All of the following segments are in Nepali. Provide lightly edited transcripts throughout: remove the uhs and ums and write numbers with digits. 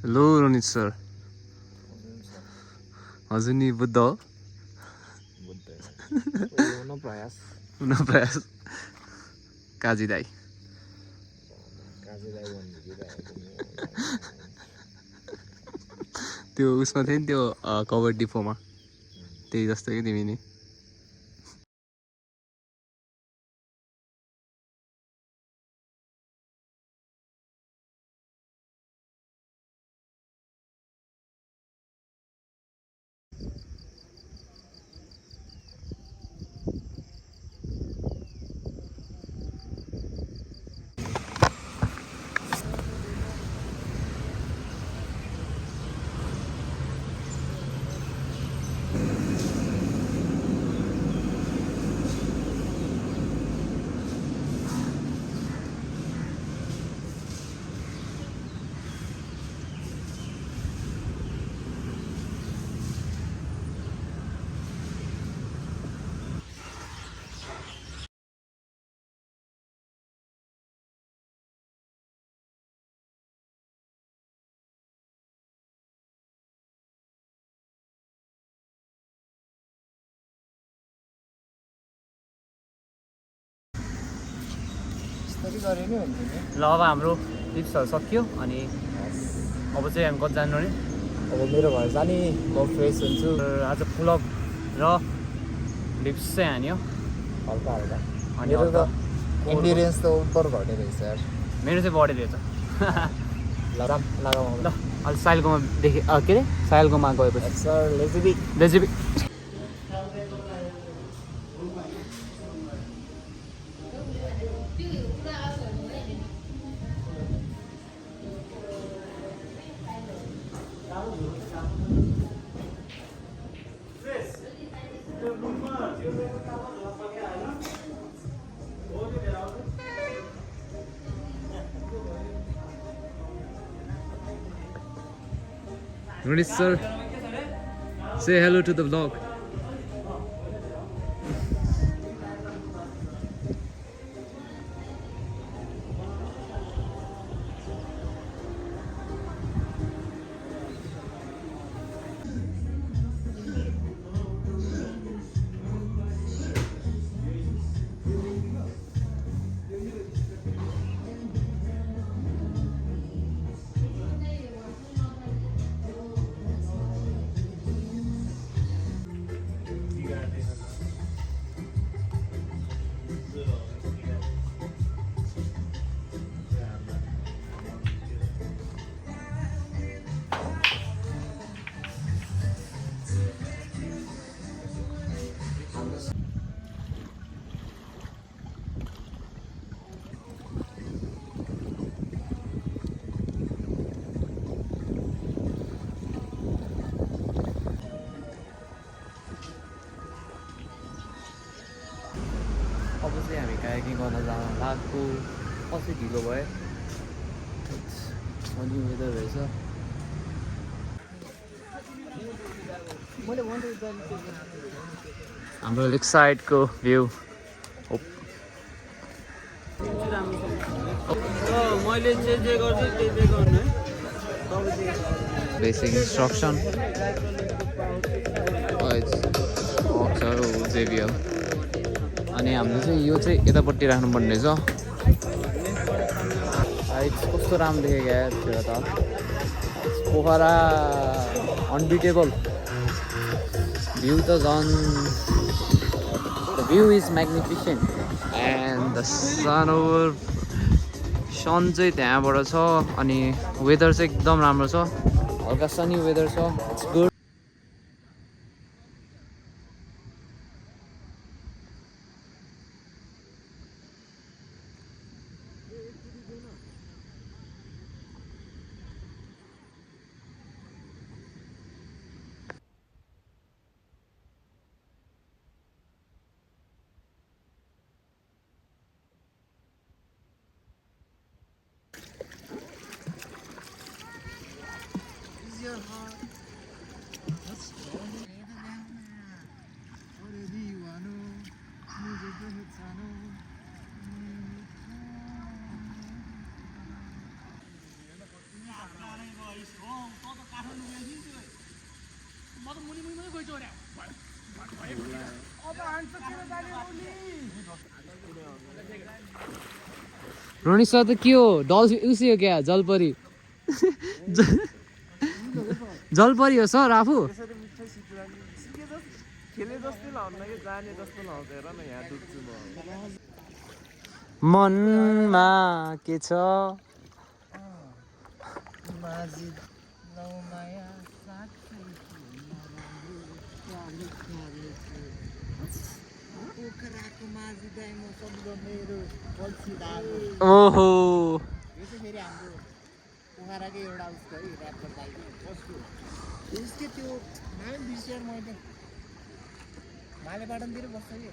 हेलो रोनित सर हजुर नि बुद्ध हो हुन प्रयास काजी दाई त्यो उसमा थियो नि त्यो कबड्डी फोमा त्यही जस्तो कि तिमी नि ल अब हाम्रो टिप्सहरू सक्यो अनि अब चाहिँ हामी कति जानु नि अब मेरो घर जाने म फ्रेस हुन्छु आज पुलअप र लिप्स चाहिँ हान्यो हल्का हल्का अनि मेरो त इन्डिरेन्स त उपर घट्ने रहेछ यार मेरो चाहिँ बढी रहेछ ल राम लगाऊ ल अहिले साइलकोमा देखेँ के अरे साइलकोमा गएपछि sir लेजिबी लेजिबी Ronis sir, say hello to the vlog. अब चाहिँ हामी कायाकिङ गर्न जान लागेको कसै ढिलो भयो अनि वेदर रहेछ हाम्रो लेक साइडको भ्यू मैले जे गर्छु त्यही गर्नु है बेसिक इन्स्ट्रक्सन जेबिएल अनि हामीले चाहिँ यो चाहिँ यतापट्टि राख्नुपर्ने रहेछ कस्तो राम्रो देखेको यार त्यो त पोखरा अनबिटेबल भ्यू त झन् the view is magnificent and the sun over sun चाहिँ त्यहाँबाट छ अनि वेदर चाहिँ एकदम राम्रो छ हल्का सनी वेदर छ इट्स गुड रोनित सर त के हो डल उसी हो क्या जलपरी जलपरी हो सर आफू मनमा के छ ओहो फेरि हाम्रो पोखराकै एउटा उसको है ऱ्यापर दाइ उसको त्यो नाम बिर्सेँ मैले मालेपाटनतिर बस्छ कि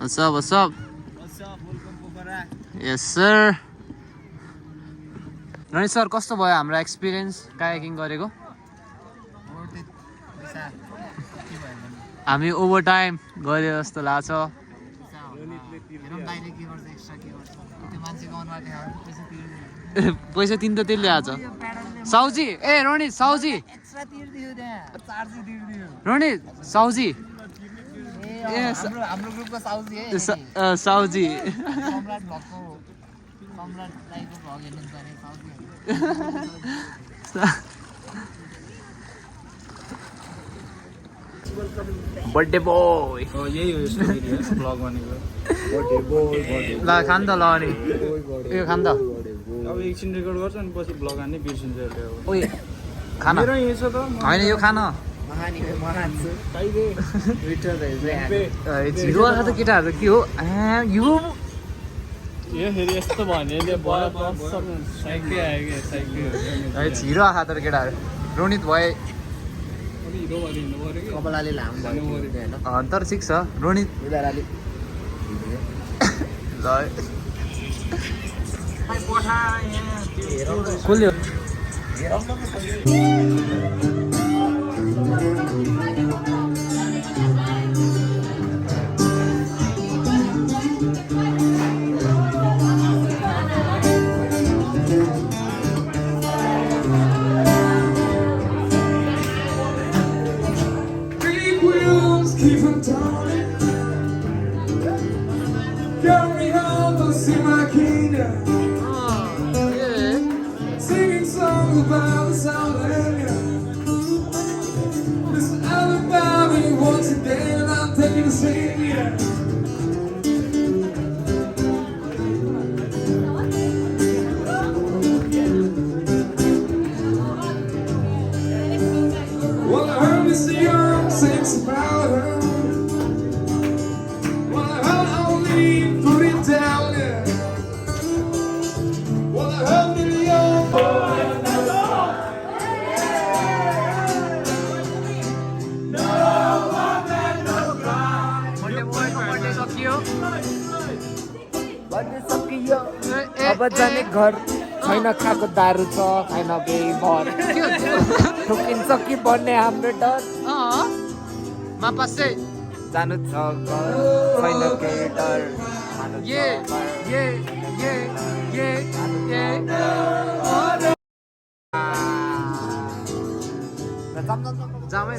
What's up? What's up? What's up? Welcome Pokhara. Yes sir. Ranit sir कस्तो भयो हाम्रो एक्सपिरियन्स कायाकिङ गरेको हामी ओभर टाइम गरे जस्तो लाग्छ पैसा तिन त त्यसले आज साउजी ए रोनित साउजी रोनित साउजी हाम्रो ग्रुपको साउजी है साउजी सम्राट भक्को सम्राट दाइको भ्लग हेर्नुहुन्छ भने साउजी बर्थडे बोय यही हो यसको ब्लग भनेको ल खान त ल अनि यो खान त अब एकछिन रेकर्ड गर्छ अनि पछि ब्लग हान्ने बिर्सिन्छ यसले अब ओइ खान मेरो यही छ त होइन यो खान झिरो आएको त केटाहरू के हो यो फेरि यस्तो भन्यो झिरो आएको त केटाहरू रोनित भए कपालाले लामो भयो होइन तर ठिक छ रोनित उनीहरूले कसले Keep on turning, carry on to see my kingdom. Singing songs about the Southland. This Alabama once again, I'm taking a sing, yeah. Well, I heard Miss Young sings about her. Well, I heard only put it down there. Well, I heard Billy Young. Birthday सकियो अब जाने घर छैन खाएको दारू छ छैन केही भर ठोकिन्छ कि भन्ने हाम्रो डर मापासे जानु छ घर छैन केही डर खानु छ घर। जामै